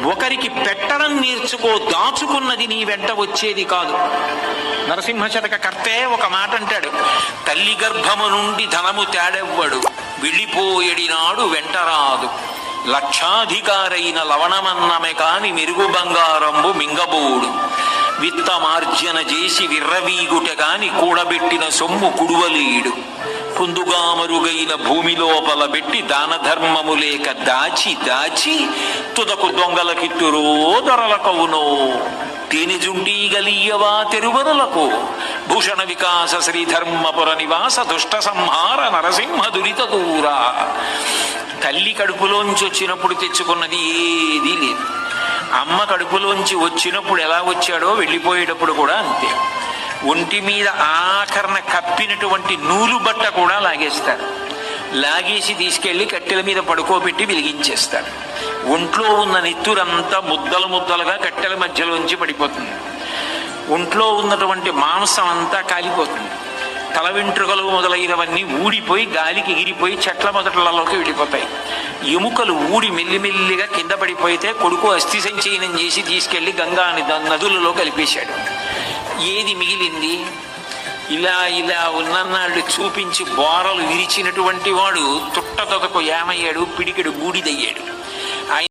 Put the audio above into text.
ఒకరికి పెట్టడం నేర్చుకో, దాచుకున్నది నీ వెంట వచ్చేది కాదు. నరసింహశతక కర్తే ఒక మాట అంటాడు, తల్లి గర్భము నుండి ధనము తేడెవ్వడు, వెళ్ళిపోయేడినాడు వెంటరాదు, లక్షాధికారైన లవణమన్నమే కాని మెరుగు బంగారంబు మింగబోడు, విత్తమార్జన చేసి విర్రవీగుట గాని కూడబెట్టిన సొమ్ము కుడువలేడు, పొందుగా మరుగైన భూమి లోపల పెట్టి దాన ధర్మము లేక దాచి దాచి తుదకు దొంగలకిత్తురో దొరలకవునో, తేనెజుంటీ గలీయవా తెరువరులకు, భూషణ వికాస శ్రీధర్మపుర నివాస దుష్ట సంహార నరసింహ దురిత దూరా. తల్లి కడుపులోంచి వచ్చినప్పుడు తెచ్చుకున్నది ఏదీ లేదు. అమ్మ కడుపులోంచి వచ్చినప్పుడు ఎలా వచ్చాడో వెళ్ళిపోయేటప్పుడు కూడా అంతే. ఒంటి మీద ఆఖరణ కప్పినటువంటి నూలు బట్ట కూడా లాగేస్తారు. లాగేసి తీసుకెళ్లి కట్టెల మీద పడుకోబెట్టి వెలిగించేస్తారు. ఒంట్లో ఉన్న నెత్తురంతా ముద్దలు ముద్దలుగా కట్టెల మధ్యలోంచి పడిపోతుంది. ఒంట్లో ఉన్నటువంటి మాంసం అంతా కాలిపోతుంది. తల వెంట్రుకలు మొదలైనవన్నీ ఊడిపోయి గాలికి ఎగిరిపోయి చెట్ల మొదట్లలోకి వెళ్ళిపోతాయి. ఎముకలు ఊడి మెల్లిమెల్లిగా కింద పడిపోయితే కొడుకు అస్థి సంచయనం చేసి తీసుకెళ్లి గంగా నదులలో కలిపేశాడు. ఏది మిగిలింది? ఇలా ఇలా ఉన్ననాళ్ళు చూపించి బోరలు విరిచినటువంటి వాడు తుట్టతొదకు ఏమయ్యాడు? పిడికెడు బూడిదయ్యాడు.